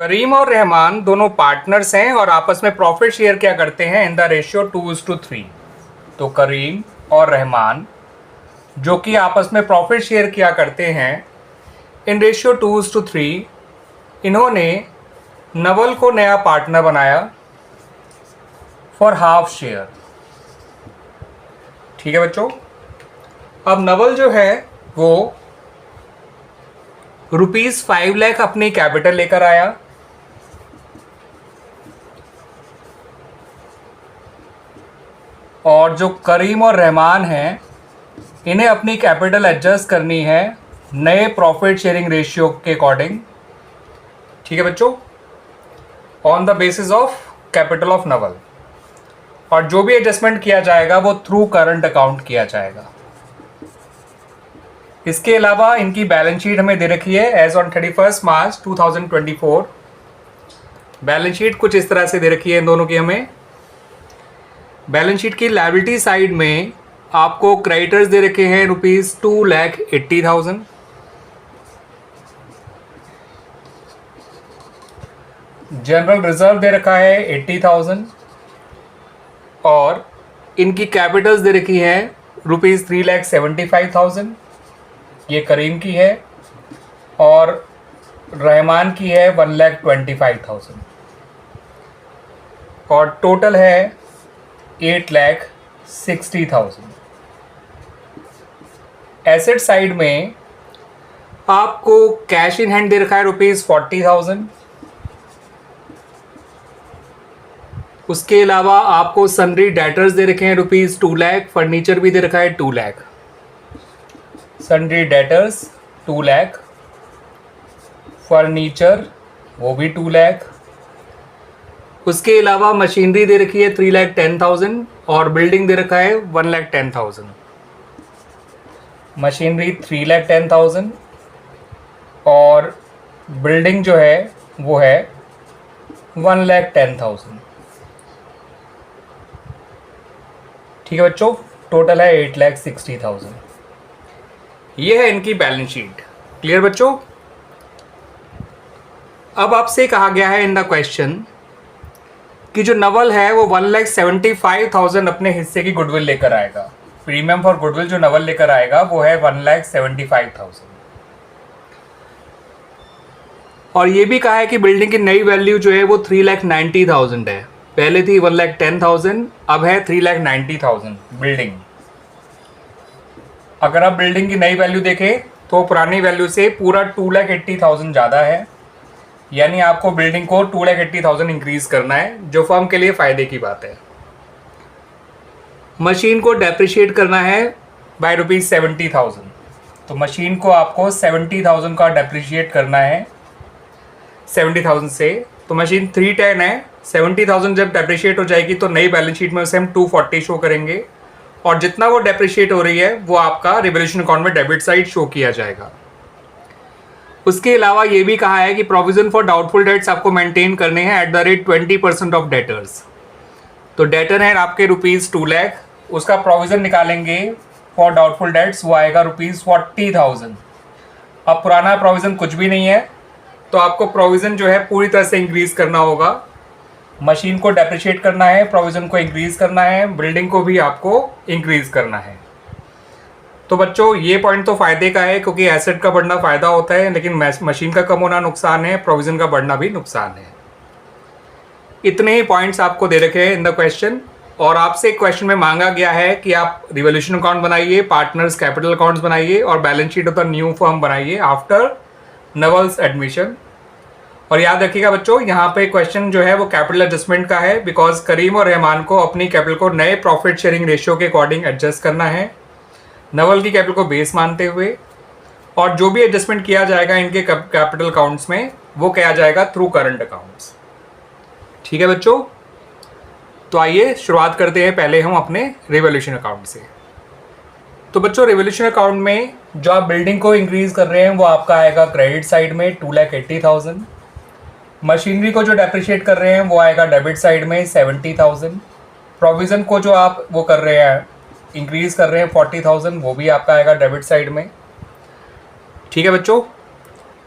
करीम और रहमान दोनों पार्टनर्स हैं और आपस में प्रॉफिट शेयर क्या करते हैं इन द रेशियो 2:3। तो करीम और रहमान जो कि आपस में प्रॉफिट शेयर किया करते हैं इन रेशियो 2:3, इन्होंने नवल को नया पार्टनर बनाया फॉर हाफ शेयर। ठीक है बच्चों। अब नवल जो है वो ₹5 लाख अपनी कैपिटल लेकर आया और जो करीम और रहमान हैं इन्हें अपनी कैपिटल एडजस्ट करनी है नए प्रॉफिट शेयरिंग रेशियो के अकॉर्डिंग। ठीक है बच्चों, on the basis of capital of Naval, और जो भी एडजस्टमेंट किया जाएगा वो थ्रू करंट अकाउंट किया जाएगा। इसके अलावा इनकी बैलेंस शीट हमें दे रखी है as on 31 March 2024। Balance sheet कुछ इस तरह से दे रखी है इन दोनों की। हमें बैलेंस शीट की लायबिलिटी साइड में आपको क्रेडिटर्स दे रखे हैं ₹2,80,000। जनरल रिजर्व दे रखा है 80,000 और इनकी कैपिटल्स दे रखी है ₹3,75,000। ये करीम की है और रहमान की है 1,25,000 और टोटल है 8,60,000। एसेट साइड में आपको कैश इन हैंड दे रखा है ₹40,000। उसके अलावा आपको सन्ड्री डेटर्स दे रखे हैं ₹2 लाख। फर्नीचर भी दे रखा है 2 lakh. Sundry debtors 2 lakh, furniture वो भी 2 लाख। उसके अलावा मशीनरी दे रखी है 3,10,000 और बिल्डिंग दे रखा है 1,10,000। मशीनरी 3,10,000 और बिल्डिंग जो है वो है 1,10,000। ठीक है बच्चों, टोटल है 8,60,000। ये है इनकी बैलेंस शीट। क्लियर बच्चों। अब आपसे कहा गया है इन द क्वेश्चन कि जो नवल है वो 1,75,000 अपने हिस्से की गुडविल लेकर आएगा। प्रीमियम फॉर गुडविल जो नवल लेकर आएगा वो है 1,75,000। और ये भी कहा है कि बिल्डिंग की नई वैल्यू जो है वो 3,90,000 है। पहले थी 1,10,000, अब है 3,90,000 बिल्डिंग। अगर आप बिल्डिंग की नई वैल्यू देखें तो पुरानी वैल्यू से पूरा 2,80,000 ज़्यादा है, यानी आपको बिल्डिंग को 2,80,000 इंक्रीज करना है, जो फर्म के लिए फ़ायदे की बात है। मशीन को डेप्रिशिएट करना है बाय ₹70,000, तो मशीन को आपको 70,000 का डेप्रिशिएट करना है 70,000 से। तो मशीन 310 है, 70,000 जब डेप्रिशिएट हो जाएगी तो नई बैलेंस शीट में उसे हम 240 शो करेंगे और जितना वो डेप्रिशिएट हो रही है वो आपका रिवोल्यूशन अकाउंट में डेबिट साइड शो किया जाएगा। उसके अलावा ये भी कहा है कि प्रोविजन फॉर डाउटफुल डेट्स आपको मेंटेन करने हैं at the rate 20% of debtors. तो डेटर है आपके ₹2 लाख, उसका प्रोविजन निकालेंगे फॉर डाउटफुल डेट्स, वो आएगा ₹40,000। अब पुराना प्रोविजन कुछ भी नहीं है तो आपको प्रोविजन जो है पूरी तरह से इंक्रीज करना होगा। मशीन को डेप्रिशिएट करना है, प्रोविजन को इंक्रीज करना है, बिल्डिंग को भी आपको इंक्रीज करना है। तो बच्चों ये पॉइंट तो फायदे का है क्योंकि एसेट का बढ़ना फायदा होता है, लेकिन मशीन का कम होना नुकसान है, प्रोविजन का बढ़ना भी नुकसान है। इतने ही पॉइंट्स आपको दे रखे हैं इन द क्वेश्चन, और आपसे क्वेश्चन में मांगा गया है कि आप रिवोल्यूशन अकाउंट बनाइए, पार्टनर्स कैपिटल अकाउंट्स बनाइए और balance sheet of the new firm बनाइए आफ्टर नवल्स एडमिशन। और याद रखिएगा बच्चों, यहाँ पे क्वेश्चन जो है वो कैपिटल एडजस्टमेंट का है, बिकॉज करीम और रहमान को अपनी कैपिटल को नए प्रॉफिट शेयरिंग रेशियो के अकॉर्डिंग एडजस्ट करना है, नवल की कैपिटल को बेस मानते हुए, और जो भी एडजस्टमेंट किया जाएगा इनके कैपिटल अकाउंट्स में वो किया जाएगा थ्रू करंट अकाउंट्स। ठीक है बच्चों, तो आइए शुरुआत करते हैं पहले हम अपने रिवोल्यूशन अकाउंट से। तो बच्चों रिवोल्यूशन अकाउंट में जो आप बिल्डिंग को इंक्रीज कर रहे हैं वो आपका आएगा क्रेडिट साइड में 2,80,000। मशीनरी को जो डेप्रिशिएट कर रहे हैं वो आएगा डेबिट साइड में 70,000। प्रोविज़न को जो आप वो कर रहे हैं इंक्रीज कर रहे हैं 40,000, वो भी आपका आएगा डेबिट साइड में। ठीक है बच्चों,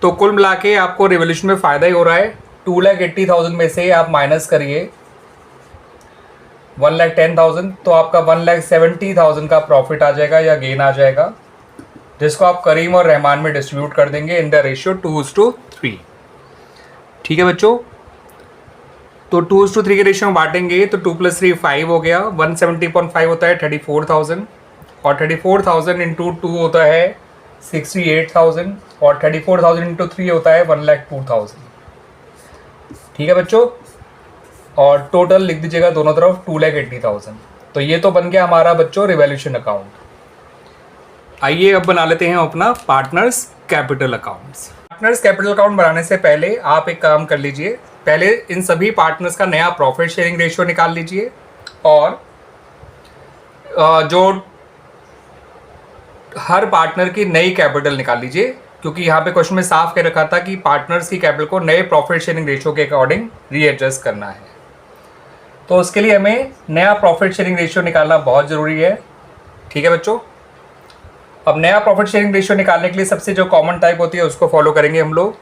तो कुल मिला के आपको रिवोल्यूशन में फ़ायदा ही हो रहा है 2,80,000 में से आप माइनस करिए 1,10,000, तो आपका 1,70,000 का प्रॉफिट आ जाएगा या गेन आ जाएगा, जिसको आप करीम और रहमान में डिस्ट्रीब्यूट कर देंगे इन द रेशियो 2:3। ठीक है बच्चों, तो 2:3 के रेशियो में बांटेंगे तो 2 + 3 5 हो गया, 170.5 होता है 34,000, और 34,000 इंटू 2 होता है 68,000, और 34,000 इंटू 3 होता है 1,02,000। ठीक है बच्चों, और टोटल लिख दीजिएगा दोनों तरफ 2,80,000। तो ये तो बन गया हमारा बच्चों रिवॉल्यूशन अकाउंट। आइए अब बना लेते हैं अपना partners capital accounts. Partners capital account बनाने से पहले आप एक काम कर लीजिए, पहले इन सभी पार्टनर्स का नया प्रॉफिट शेयरिंग रेशियो निकाल लीजिए, और जो हर पार्टनर की नई कैपिटल निकाल लीजिए, क्योंकि यहाँ पे क्वेश्चन में साफ कह रखा था कि पार्टनर्स की कैपिटल को नए प्रॉफिट शेयरिंग रेशियो के अकॉर्डिंग रीएडजस्ट करना है। तो उसके लिए हमें नया प्रॉफिट शेयरिंग रेशियो निकालना बहुत ज़रूरी है। ठीक है बच्चों, अब नया प्रॉफिट शेयरिंग रेशियो निकालने के लिए सबसे जो कॉमन टाइप होती है उसको फॉलो करेंगे हम लोग।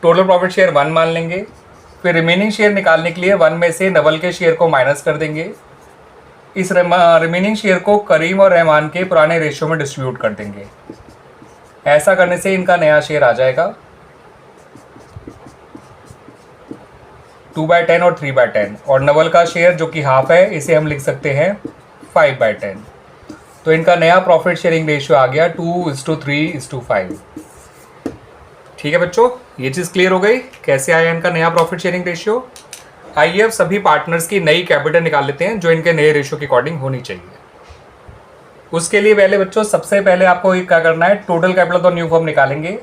टोटल प्रॉफिट शेयर 1 मान लेंगे, फिर रिमेनिंग शेयर निकालने के लिए 1 में से नवल के शेयर को माइनस कर देंगे, इस रिमेनिंग शेयर को करीम और रहमान के पुराने रेशियो में डिस्ट्रीब्यूट कर देंगे। ऐसा करने से इनका नया शेयर आ जाएगा 2/10 और 3/10, और नवल का शेयर जो कि हाफ है इसे हम लिख सकते हैं 5/10। तो इनका नया प्रॉफिट शेयरिंग रेशियो आ गया 2:3:5। ठीक है बच्चों, ये चीज़ क्लियर हो गई कैसे आया इनका नया प्रॉफिट शेयरिंग रेशियो। आइए अब सभी पार्टनर्स की नई कैपिटल निकाल लेते हैं जो इनके नए रेशियो के अकॉर्डिंग होनी चाहिए। उसके लिए पहले बच्चों सबसे पहले आपको क्या करना है, टोटल कैपिटल तो न्यू फॉर्म निकालेंगे,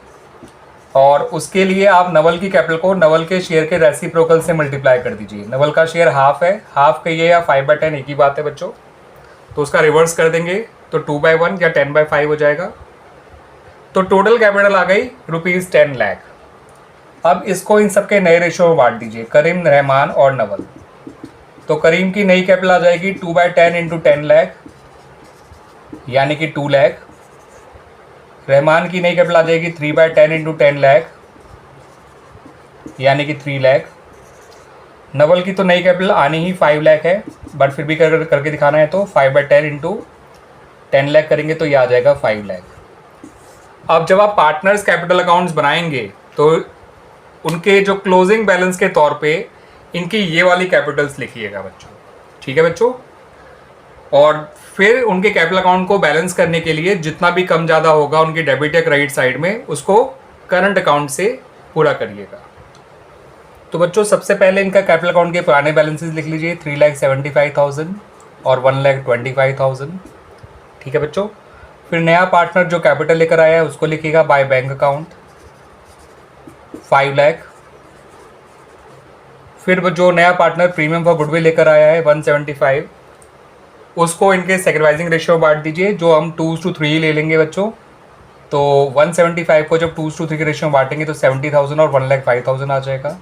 और उसके लिए आप नवल की कैपिटल को नवल के शेयर के रेसिप्रोकल से मल्टीप्लाई कर दीजिए। नवल का शेयर हाफ है, हाफ कहिए या 5/10 एक ही बात है बच्चों, तो उसका रिवर्स कर देंगे तो 2/1 या 10/5 हो जाएगा। तो टोटल कैपिटल आ गई ₹10 लाख। अब इसको इन सबके नए रेशियो में बांट दीजिए, करीम, रहमान और नवल। तो करीम की नई कैपिटल आ जाएगी 2/10 इंटू 10 लाख यानी कि 2 लाख। रहमान की नई कैपिटल आ जाएगी 3/10 इंटू 10 लाख यानी कि 3 लाख। नवल की तो नई कैपिटल आनी ही 5 लाख है, बट फिर भी करके दिखाना है तो 5/10 इंटू 10 लाख करेंगे तो ये आ जाएगा 5 लाख। अब जब आप पार्टनर्स कैपिटल अकाउंट्स बनाएंगे तो उनके जो क्लोजिंग बैलेंस के तौर पे इनकी ये वाली कैपिटल्स लिखिएगा बच्चों। ठीक है बच्चों, और फिर उनके कैपिटल अकाउंट को बैलेंस करने के लिए जितना भी कम ज़्यादा होगा उनकी डेबिट या क्रेडिट साइड में उसको करंट अकाउंट से पूरा करिएगा। तो बच्चों सबसे पहले इनका कैपिटल अकाउंट के पुराने बैलेंसेस लिख लीजिए 3,75,000 और 1,25,000। ठीक है बच्चों, फिर नया पार्टनर जो कैपिटल लेकर आया है उसको लिखिएगा बाय बैंक अकाउंट 5 लाख। फिर जो नया पार्टनर प्रीमियम फॉर गुडविल लेकर आया है 175, उसको इनके सेक्रीफाइसिंग रेशियो बांट दीजिए, जो हम 2:3 ले लेंगे बच्चों। तो 175 को जब 2:3 के रेशियो में बांटेंगे तो 70,000 और 1,05,000 आ जाएगा।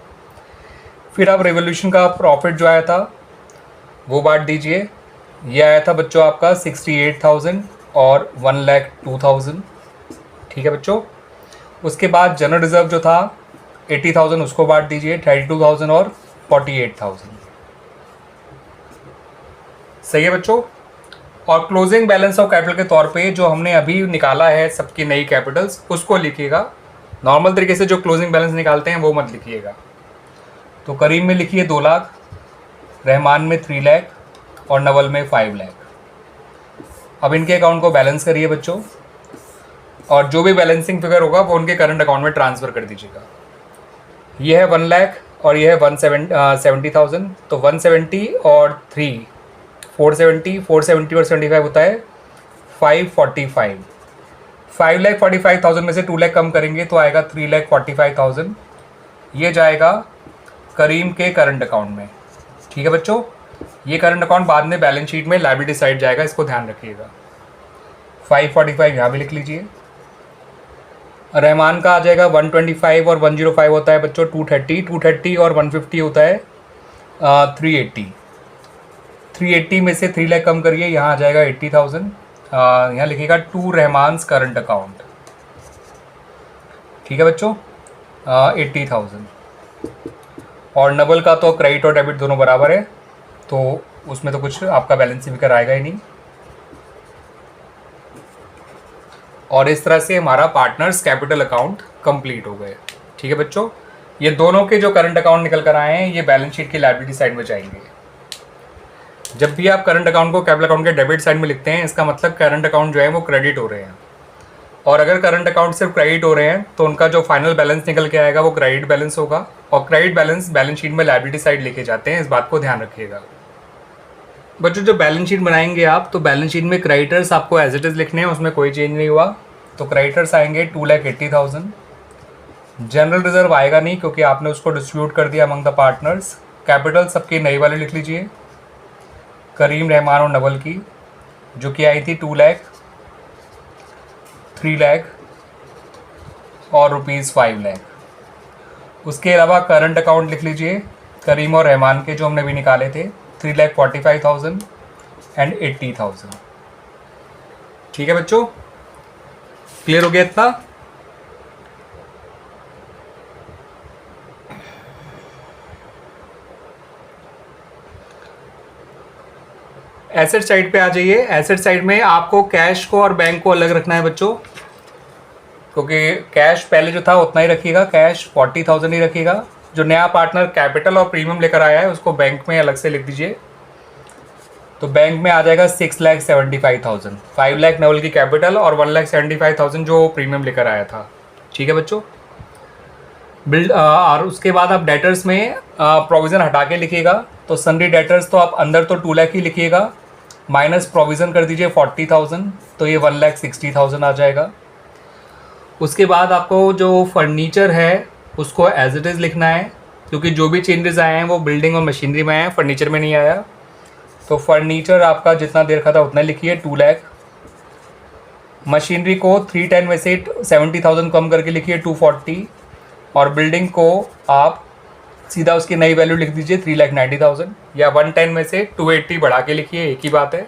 फिर अब रेवोल्यूशन का प्रॉफिट जो आया था वो बांट दीजिए, ये आया था बच्चों आपका 68,000 और 1,02,000। ठीक है बच्चों, उसके बाद जनरल रिजर्व जो था 80,000 उसको बांट दीजिए 32,000 और 48,000। सही है बच्चों, और क्लोजिंग बैलेंस ऑफ कैपिटल के तौर पे जो हमने अभी निकाला है सबकी नई कैपिटल्स उसको लिखिएगा। नॉर्मल तरीके से जो क्लोजिंग बैलेंस निकालते हैं वो मत लिखिएगा। तो करीम में लिखिए 2 लाख, रहमान में 3 लाख और नवल में 5 लाख। अब इनके अकाउंट को बैलेंस करिए बच्चों, और जो भी बैलेंसिंग फिगर होगा वो उनके करंट अकाउंट में ट्रांसफ़र कर दीजिएगा। ये है 1 लाख और ये है 170,000, तो 170 और 3 470 और 75 होता है 545। 5,45,000 में से 2 लाख कम करेंगे तो आएगा 3,45,000। ये जाएगा करीम के करंट अकाउंट में। ठीक है बच्चों, ये करंट अकाउंट बाद में बैलेंस शीट में लायबिलिटी साइड जाएगा, इसको ध्यान रखिएगा। 545 यहाँ भी लिख लीजिए। रहमान का आ जाएगा 125 और 105 होता है बच्चों 230 और 150 होता है 380 में से 3 लाख कम करिए, यहाँ आ जाएगा 80,000। यहाँ लिखिएगा टू रहमान्स करंट अकाउंट। ठीक है बच्चों, 80,000। और नवल का तो क्रेडिट और डेबिट दोनों बराबर है, तो उसमें तो कुछ आपका बैलेंस फिकर आएगा ही नहीं। और इस तरह से हमारा पार्टनर्स कैपिटल अकाउंट कंप्लीट हो गए। ठीक है बच्चों, ये दोनों के जो करंट अकाउंट निकल कर आए हैं ये बैलेंस शीट की लायबिलिटी साइड में जाएंगे। जब भी आप करंट अकाउंट को कैपिटल अकाउंट के डेबिट साइड में लिखते हैं, इसका मतलब करंट अकाउंट जो है वो क्रेडिट हो रहे हैं। और अगर करंट अकाउंट सिर्फ क्रेडिट हो रहे हैं तो उनका जो फाइनल बैलेंस निकल के आएगा वो क्रेडिट बैलेंस होगा। और क्रेडिट बैलेंस बैलेंस शीट में लायबिलिटी साइड लेके जाते हैं, इस बात को ध्यान रखिएगा बच्चों। जो बैलेंस शीट बनाएंगे आप, तो बैलेंस शीट में क्रेडिटर्स आपको एज इट इज लिखने हैं, उसमें कोई चेंज नहीं हुआ। तो क्रेडिटर्स आएंगे 2,80,000। जनरल रिजर्व आएगा नहीं क्योंकि आपने उसको डिस्ट्रीब्यूट कर दिया अमंग द पार्टनर्स। कैपिटल सबकी नई वाली लिख लीजिए, करीम, रहमान और नवल की, जो कि आई थी 2 लाख, 3 लाख और ₹5 लाख। उसके अलावा करंट अकाउंट लिख लीजिए करीम और रहमान के, जो हमने भी निकाले थे, 3,45,000 एंड 80,000। ठीक है बच्चों, क्लियर हो गया इतना? एसेट साइड पे आ जाइए। एसेट साइड में आपको कैश को और बैंक को अलग रखना है बच्चों, क्योंकि कैश पहले जो था उतना ही रखिएगा, कैश 40,000 ही रखिएगा। जो नया पार्टनर कैपिटल और प्रीमियम लेकर आया है उसको बैंक में अलग से लिख दीजिए। तो बैंक में आ जाएगा 6,75,000, 5 लाख नवल की कैपिटल और 1,75,000 जो प्रीमियम लेकर आया था। ठीक है बच्चों, बिल्ड। और उसके बाद आप डेटर्स में प्रोविज़न हटा के लिखिएगा। तो सन्ड्री डेटर्स तो आप अंदर तो 2 लाख ही लिखिएगा, माइनस प्रोविज़न कर दीजिए 40,000, तो ये 1,60,000 आ जाएगा। उसके बाद आपको जो फर्नीचर है उसको एज इट इज़ लिखना है, क्योंकि जो भी चेंजेस आए हैं वो बिल्डिंग और मशीनरी में आए हैं, फर्नीचर में नहीं आया। तो फर्नीचर आपका जितना देर का था उतना लिखिए, 2 लाख। मशीनरी को 310 में से 70,000 कम करके लिखिए, 240। और बिल्डिंग को आप सीधा उसकी नई वैल्यू लिख दीजिए, 3,90,000, या 110 में से 280 बढ़ा के लिखिए, एक ही बात है।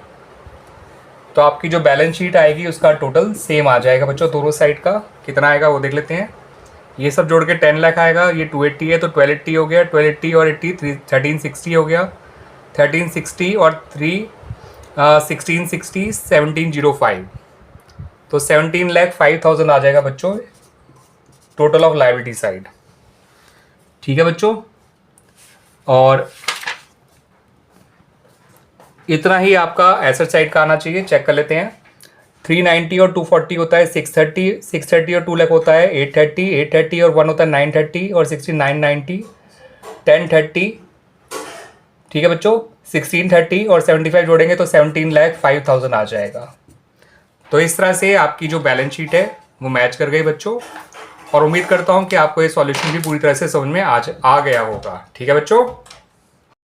तो आपकी जो बैलेंस शीट आएगी उसका टोटल सेम आ जाएगा बच्चों। दोनों साइड का कितना आएगा वो देख लेते हैं। ये सब जोड़ के 10 लाख आएगा, ये 280 है तो 1280 हो गया, 1280 और 80 1360 हो गया, 1360 और 3 1660 1705, तो 17,05,000 आ जाएगा बच्चों टोटल ऑफ लायबिलिटी साइड। ठीक है बच्चों, और इतना ही आपका एसेट साइड का आना चाहिए। चेक कर लेते हैं। 390 और 240 होता है 630, 630 और 2 लाख होता है 830, 830 और 1 होता है 930 और 6990, 1030। ठीक है बच्चों, 1630 और 75 जोड़ेंगे तो 17,05,000 आ जाएगा। तो इस तरह से आपकी जो बैलेंस शीट है वो मैच कर गई बच्चों, और उम्मीद करता हूँ कि आपको ये सॉल्यूशन भी पूरी तरह से समझ में आ गया होगा। ठीक है बच्चों।